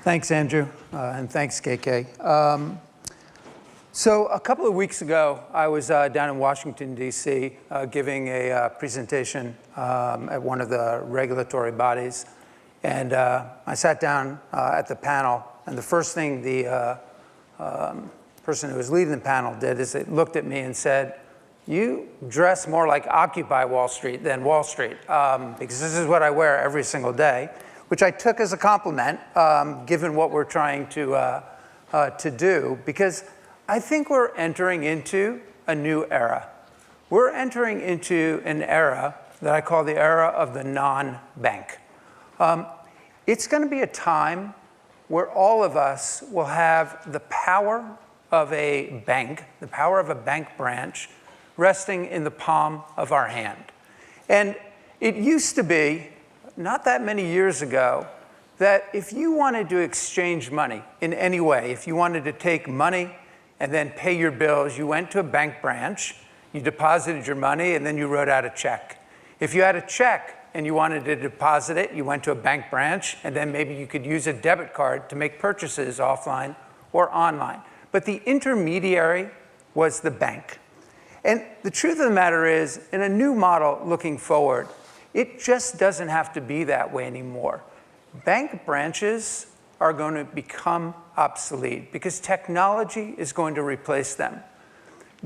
Thanks, Andrew, and thanks, KK. So a couple of weeks ago, I was down in Washington, D.C., giving a presentation at one of the regulatory bodies. And I sat down at the panel, and the first thing the person who was leading the panel did is it looked at me and said, "You dress more like Occupy Wall Street than Wall Street, because this is what I wear every single day," which I took as a compliment, given what we're trying to do, because I think we're entering into a new era. We're entering into an era that I call the era of the non-bank. It's going to be a time where all of us will have the power of a bank, the power of a bank branch, resting in the palm of our hand. And it used to be, not that many years ago, that if you wanted to exchange money in any way, if you wanted to take money and then pay your bills, you went to a bank branch, you deposited your money, and then you wrote out a check. If you had a check and you wanted to deposit it, you went to a bank branch, and then maybe you could use a debit card to make purchases offline or online. But the intermediary was the bank. And the truth of the matter is, in a new model looking forward, it just doesn't have to be that way anymore. Bank branches are going to become obsolete because technology is going to replace them.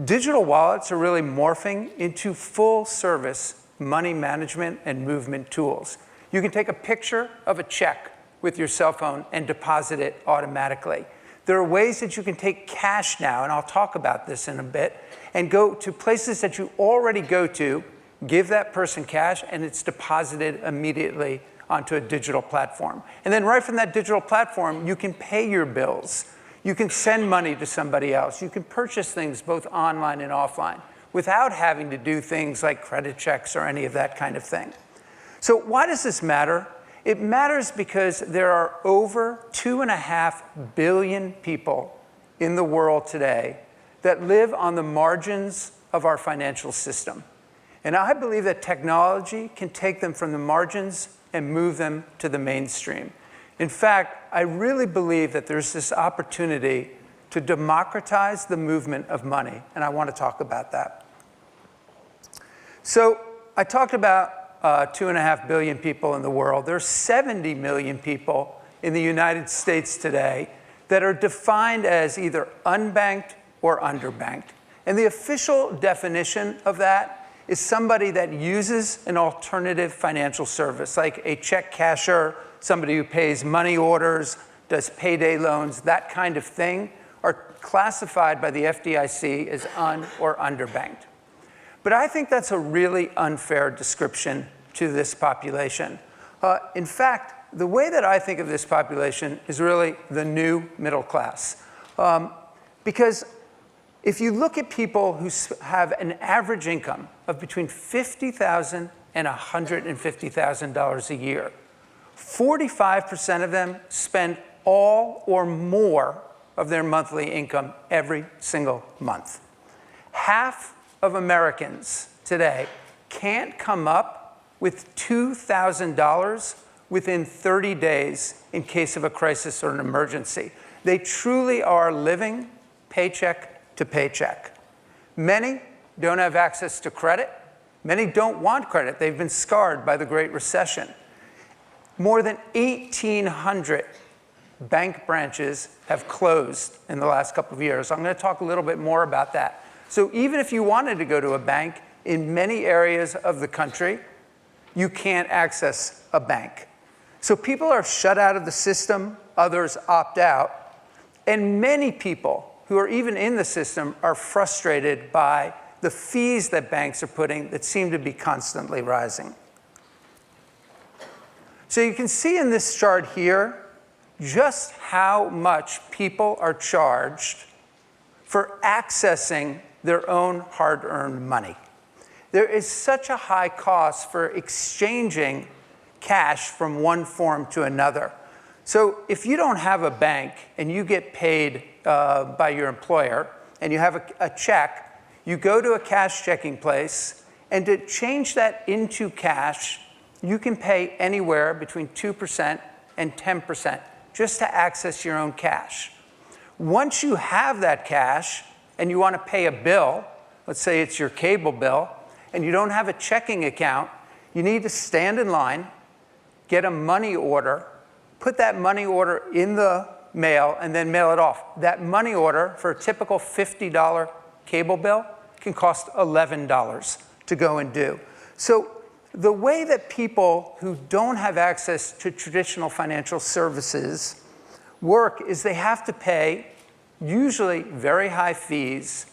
Digital wallets are really morphing into full-service money management and movement tools. You can take a picture of a check with your cell phone and deposit it automatically. There are ways that you can take cash now, and I'll talk about this in a bit, and go to places that you already go to, give that person cash, and it's deposited immediately onto a digital platform. And then right from that digital platform, you can pay your bills. You can send money to somebody else. You can purchase things both online and offline without having to do things like credit checks or any of that kind of thing. So why does this matter? It matters because there are over 2.5 billion people in the world today that live on the margins of our financial system. And I believe that technology can take them from the margins and move them to the mainstream. In fact, I really believe that there's this opportunity to democratize the movement of money, and I want to talk about that. So I talked about 2.5 billion people in the world. There's 70 million people in the United States today that are defined as either unbanked or underbanked. And the official definition of that is somebody that uses an alternative financial service, like a check casher, somebody who pays money orders, does payday loans, that kind of thing, are classified by the FDIC as un- or underbanked. But I think that's a really unfair description to this population. In fact, the way that I think of this population is really the new middle class. Because if you look at people who have an average income of between $50,000 and $150,000 a year, 45% of them spend all or more of their monthly income every single month. Half of Americans today can't come up with $2,000 within 30 days in case of a crisis or an emergency. They truly are living paycheck to paycheck. Many don't have access to credit. Many don't want credit. They've been scarred by the Great Recession. More than 1,800 bank branches have closed in the last couple of years. I'm going to talk a little bit more about that. So even if you wanted to go to a bank, in many areas of the country, you can't access a bank. So people are shut out of the system, others opt out, and many people who are even in the system are frustrated by the fees that banks are putting that seem to be constantly rising. So you can see in this chart here just how much people are charged for accessing their own hard-earned money. There is such a high cost for exchanging cash from one form to another. So if you don't have a bank and you get paid by your employer and you have a check, you go to a cash checking place, and to change that into cash, you can pay anywhere between 2% and 10% just to access your own cash. Once you have that cash and you want to pay a bill, let's say it's your cable bill, and you don't have a checking account, you need to stand in line, get a money order, put that money order in the mail, and then mail it off. That money order for a typical $50 cable bill can cost $11 to go and do. So the way that people who don't have access to traditional financial services work is they have to pay usually very high fees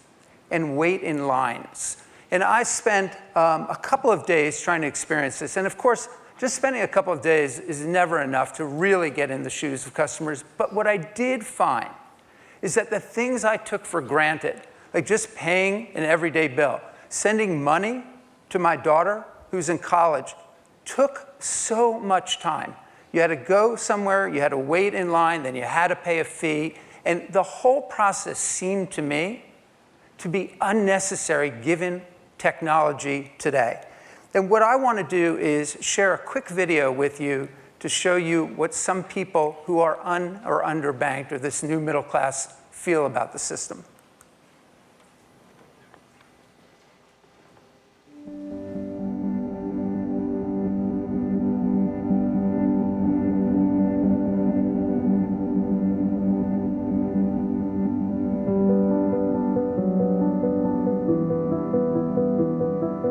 and wait in lines. And I spent a couple of days trying to experience this. And of course, just spending a couple of days is never enough to really get in the shoes of customers. But what I did find is that the things I took for granted, like just paying an everyday bill, sending money to my daughter who's in college, took so much time. You had to go somewhere, you had to wait in line, then you had to pay a fee. And the whole process seemed to me to be unnecessary given technology today. And what I want to do is share a quick video with you to show you what some people who are or underbanked or this new middle class feel about the system.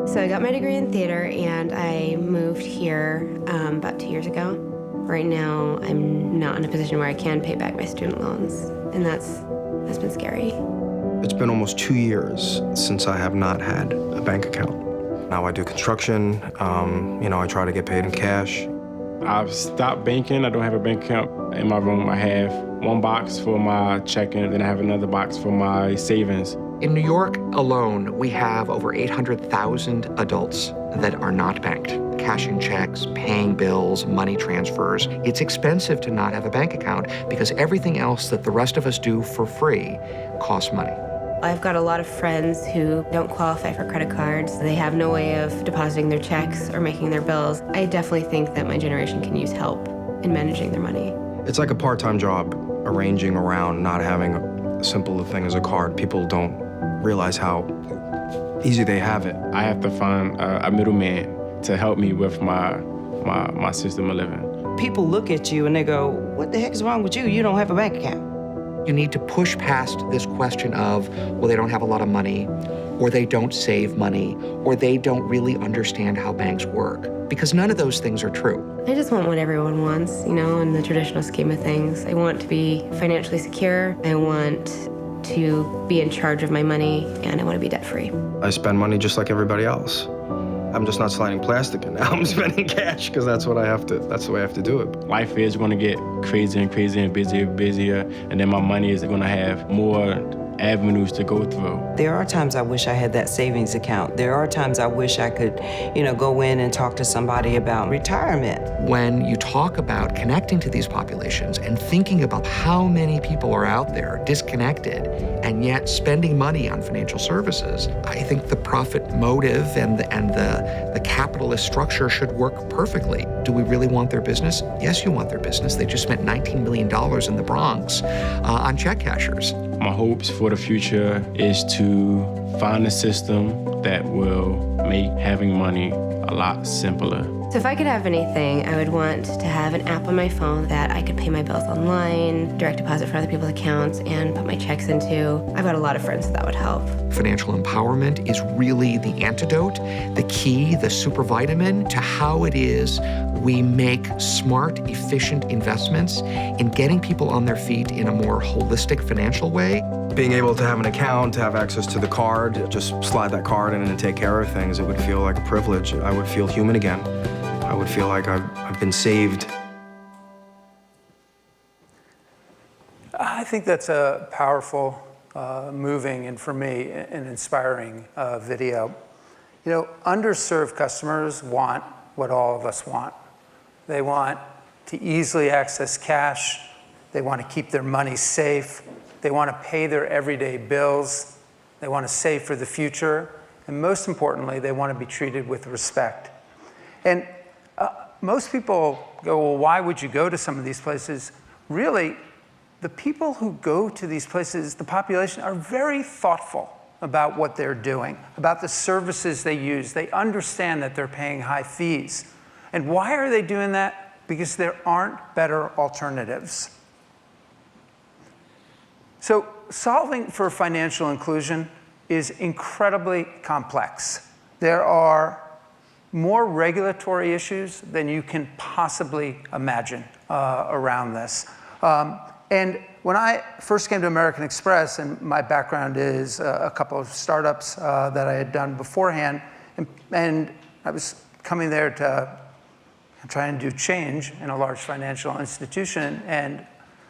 So I got my degree in theater and I moved here about 2 years ago. Right now, I'm not in a position where I can pay back my student loans, and that's been scary. It's been almost 2 years since I have not had a bank account. Now I do construction, I try to get paid in cash. I've stopped banking. I don't have a bank account. In my room, I have one box for my checking, then I have another box for my savings. In New York alone, we have over 800,000 adults that are not banked. Cashing checks, paying bills, money transfers. It's expensive to not have a bank account because everything else that the rest of us do for free costs money. I've got a lot of friends who don't qualify for credit cards. They have no way of depositing their checks or making their bills. I definitely think that my generation can use help in managing their money. It's like a part-time job, arranging around not having a simple thing as a card. People don't realize how easy they have it. I have to find a middleman to help me with my system of living. People look at you and they go, what the heck is wrong with you? You don't have a bank account. You need to push past this question of, well, they don't have a lot of money, or they don't save money, or they don't really understand how banks work, because none of those things are true. I just want what everyone wants, in the traditional scheme of things. I want to be financially secure. I want to be in charge of my money, and I want to be debt-free. I spend money just like everybody else. I'm just not sliding plastic in now. I'm spending cash because that's the way I have to do it. Life is going to get crazier and crazier and busier and busier, and then my money is going to have more avenues to go through. There are times I wish I had that savings account. There are times I wish I could, go in and talk to somebody about retirement. When you talk about connecting to these populations and thinking about how many people are out there disconnected and yet spending money on financial services, I think the profit motive and the capitalist structure should work perfectly. Do we really want their business? Yes, you want their business. They just spent $19 million in the Bronx on check cashers. My hopes for the future is to find a system that will make having money a lot simpler. So if I could have anything, I would want to have an app on my phone that I could pay my bills online, direct deposit for other people's accounts, and put my checks into. I've got a lot of friends that would help. Financial empowerment is really the antidote, the key, the super vitamin to how it is we make smart, efficient investments in getting people on their feet in a more holistic financial way. Being able to have an account, to have access to the card, just slide that card in and take care of things, it would feel like a privilege. I would feel human again. I would feel like I've been saved. I think that's a powerful, moving, and for me, an inspiring video. Underserved customers want what all of us want. They want to easily access cash. They want to keep their money safe. They want to pay their everyday bills. They want to save for the future. And most importantly, they want to be treated with respect. And most people go, well, why would you go to some of these places? really, the people who go to these places, the population, are very thoughtful about what they're doing, about the services they use. They understand that they're paying high fees. And why are they doing that? Because there aren't better alternatives. So solving for financial inclusion is incredibly complex. There are more regulatory issues than you can possibly imagine around this. And when I first came to American Express, and my background is a couple of startups that I had done beforehand, and I was coming there to try and do change in a large financial institution, and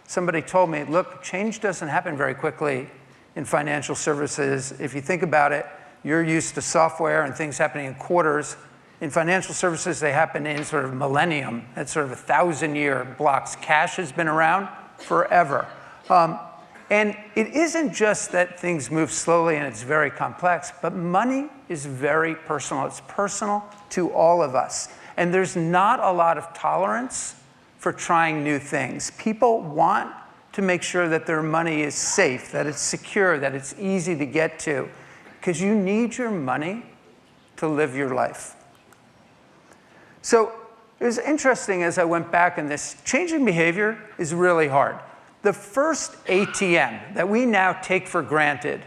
somebody told me, look, change doesn't happen very quickly in financial services. If you think about it, you're used to software and things happening in quarters. In financial services, they happen in sort of millennium. That's sort of 1,000-year blocks. Cash has been around forever. And it isn't just that things move slowly and it's very complex, but money is very personal. It's personal to all of us. And there's not a lot of tolerance for trying new things. People want to make sure that their money is safe, that it's secure, that it's easy to get to, because you need your money to live your life. So it was interesting as I went back in this, changing behavior is really hard. The first ATM that we now take for granted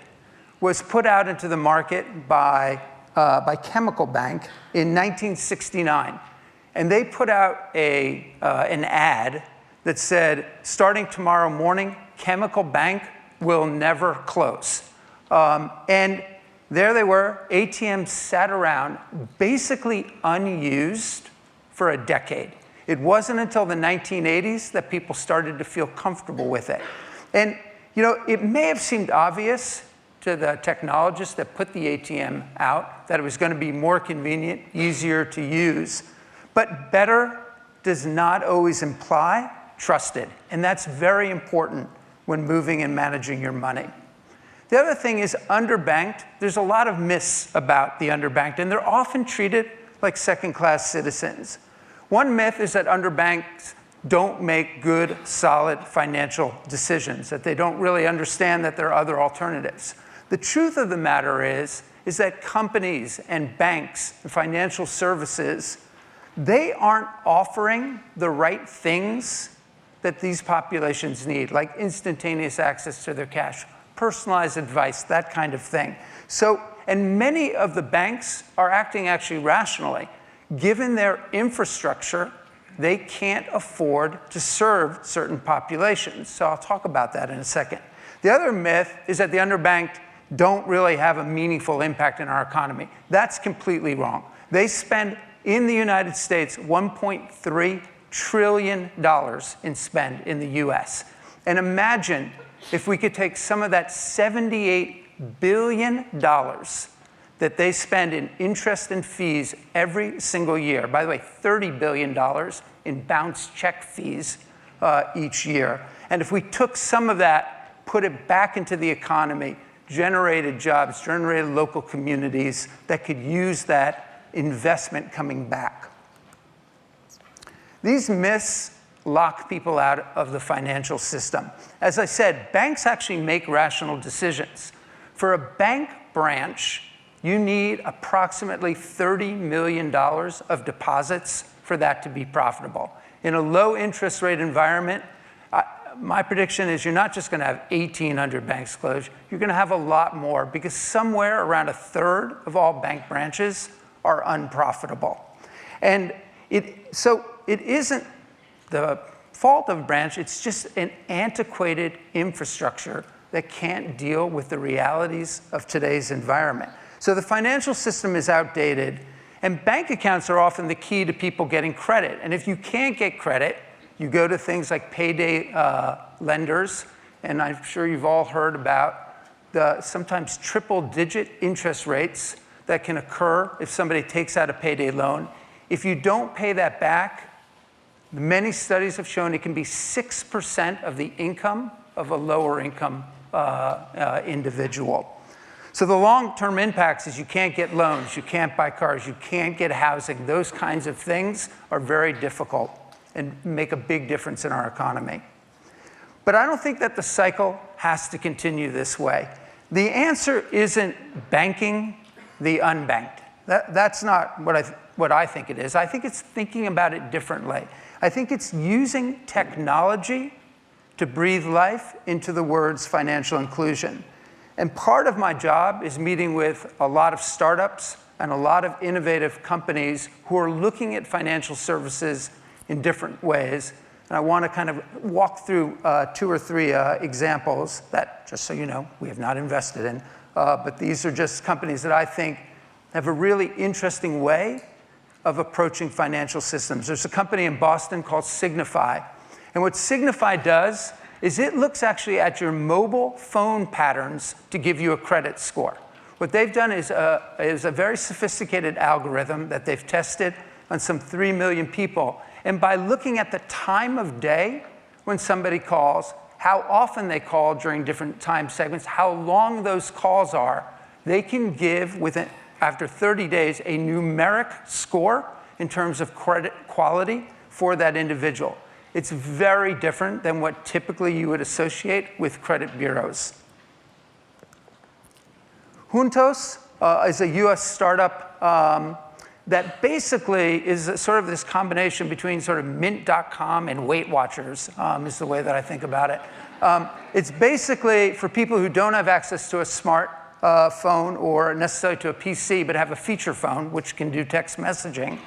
was put out into the market by Chemical Bank in 1969. And they put out an ad that said, starting tomorrow morning, Chemical Bank will never close. And there they were, ATMs sat around, basically unused for a decade. It wasn't until the 1980s that people started to feel comfortable with it. And you know, it may have seemed obvious to the technologists that put the ATM out that it was going to be more convenient, easier to use. But better does not always imply trusted. And that's very important when moving and managing your money. The other thing is underbanked. There's a lot of myths about the underbanked, and they're often treated like second-class citizens. One myth is that underbanked don't make good, solid financial decisions, that they don't really understand that there are other alternatives. The truth of the matter is that companies and banks and financial services, they aren't offering the right things that these populations need, like instantaneous access to their cash, personalized advice, that kind of thing. So, and many of the banks are acting actually rationally. Given their infrastructure, they can't afford to serve certain populations. So I'll talk about that in a second. The other myth is that the underbanked don't really have a meaningful impact in our economy. That's completely wrong. They spend, in the United States, $1.3 trillion in spend in the US. And imagine if we could take some of that $78 billion that they spend in interest and fees every single year. By the way, $30 billion in bounce check fees each year. And if we took some of that, put it back into the economy, generated jobs, generated local communities that could use that investment coming back. These myths lock people out of the financial system. As I said, banks actually make rational decisions. For a bank branch, you need approximately $30 million of deposits for that to be profitable. In a low interest rate environment, my prediction is you're not just going to have 1,800 banks closed, you're going to have a lot more, because somewhere around a third of all bank branches are unprofitable. And so it isn't the fault of a branch, it's just an antiquated infrastructure that can't deal with the realities of today's environment. So the financial system is outdated, and bank accounts are often the key to people getting credit. And if you can't get credit, you go to things like payday lenders, and I'm sure you've all heard about the sometimes triple-digit interest rates that can occur if somebody takes out a payday loan. If you don't pay that back, many studies have shown it can be 6% of the income of a lower income individual. So the long-term impacts is you can't get loans, you can't buy cars, you can't get housing. Those kinds of things are very difficult and make a big difference in our economy. But I don't think that the cycle has to continue this way. The answer isn't banking the unbanked. That's not what I think it is. I think it's thinking about it differently. I think it's using technology to breathe life into the words financial inclusion. And part of my job is meeting with a lot of startups and a lot of innovative companies who are looking at financial services in different ways. And I want to kind of walk through 2 or 3 examples that, just so you know, we have not invested in. But these are just companies that I think have a really interesting way of approaching financial systems. There's a company in Boston called Signify. And what Signify does is it looks actually at your mobile phone patterns to give you a credit score. What they've done is a very sophisticated algorithm that they've tested on some 3 million people. And by looking at the time of day when somebody calls, how often they call during different time segments, how long those calls are, they can give, after 30 days, a numeric score in terms of credit quality for that individual. It's very different than what typically you would associate with credit bureaus. Juntos is a US startup that basically is sort of this combination between sort of Mint.com and Weight Watchers, is the way that I think about it. It's basically for people who don't have access to a smart phone or necessarily to a PC, but have a feature phone, which can do text messaging.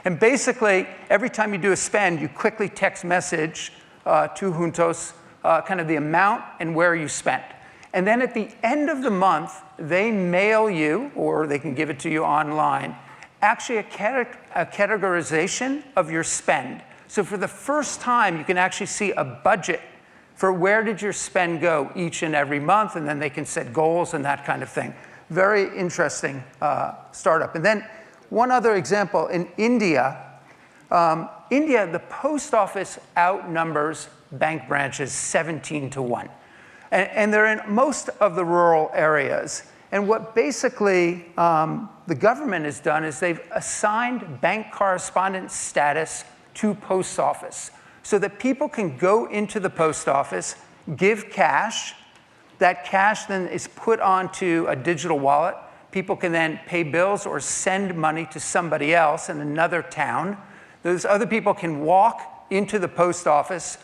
And basically, every time you do a spend, you quickly text message to Juntos kind of the amount and where you spent. And then at the end of the month, they mail you, or they can give it to you online, actually a categorization of your spend. So for the first time, you can actually see a budget for where did your spend go each and every month, and then they can set goals and that kind of thing. Very interesting startup. And then one other example, in India, the post office outnumbers bank branches 17-1. And they're in most of the rural areas. And what basically the government has done is they've assigned bank correspondent status to post office so that people can go into the post office, give cash. That cash then is put onto a digital wallet. People can then pay bills or send money to somebody else in another town. Those other people can walk into the post office,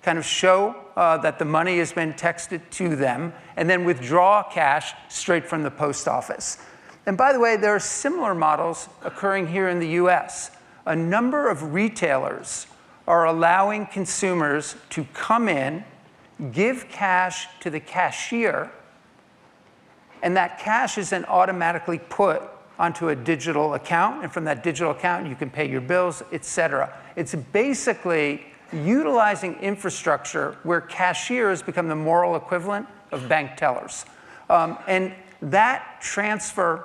kind of show that the money has been texted to them, and then withdraw cash straight from the post office. And by the way, there are similar models occurring here in the US. A number of retailers are allowing consumers to come in, give cash to the cashier, and that cash is then automatically put onto a digital account, and from that digital account you can pay your bills, etc. It's basically utilizing infrastructure where cashiers become the moral equivalent of bank tellers. And that transfer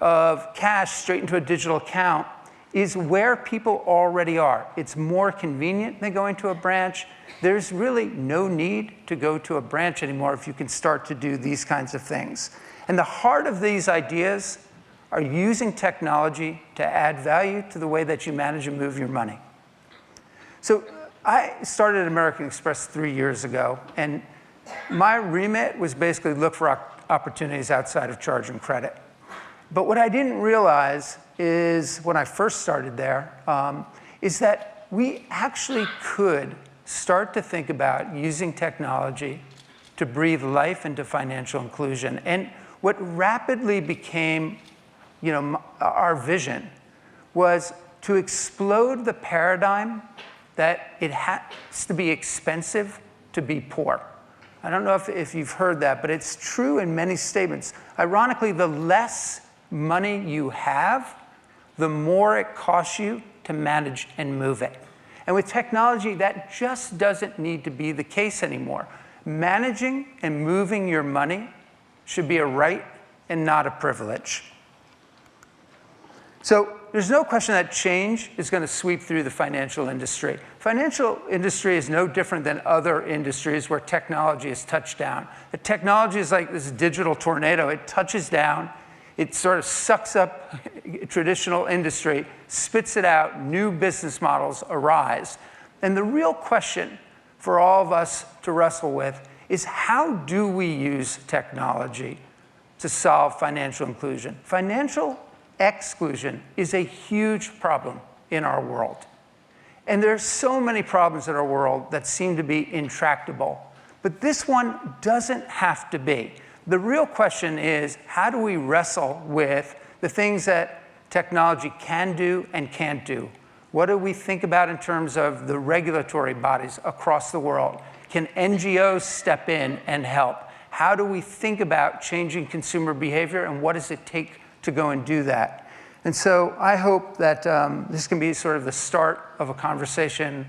of cash straight into a digital account is where people already are. It's more convenient than going to a branch. There's really no need to go to a branch anymore if you can start to do these kinds of things. And the heart of these ideas are using technology to add value to the way that you manage and move your money. So I started American Express 3 years ago, and my remit was basically look for opportunities outside of charge and credit. But what I didn't realize is, when I first started there, is that we actually could start to think about using technology to breathe life into financial inclusion. And what rapidly became, our vision was to explode the paradigm that it has to be expensive to be poor. I don't know if you've heard that, but it's true in many statements. Ironically, the less money you have, the more it costs you to manage and move it. And with technology, that just doesn't need to be the case anymore. Managing and moving your money should be a right and not a privilege. So there's no question that change is going to sweep through the financial industry. Financial industry is no different than other industries where technology has touched down. The technology is like this digital tornado. It touches down, it sort of sucks up traditional industry, spits it out, new business models arise. And the real question for all of us to wrestle with is how do we use technology to solve financial inclusion? Financial exclusion is a huge problem in our world. And there are so many problems in our world that seem to be intractable. But this one doesn't have to be. The real question is, how do we wrestle with the things that technology can do and can't do? What do we think about in terms of the regulatory bodies across the world? Can NGOs step in and help? How do we think about changing consumer behavior, and what does it take to go and do that? And so I hope that this can be sort of the start of a conversation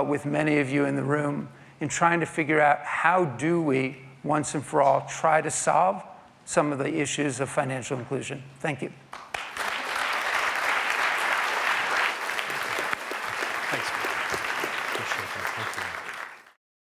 with many of you in the room in trying to figure out how do we, once and for all, try to solve some of the issues of financial inclusion. Thank you. Thanks. Appreciate that. Thank you.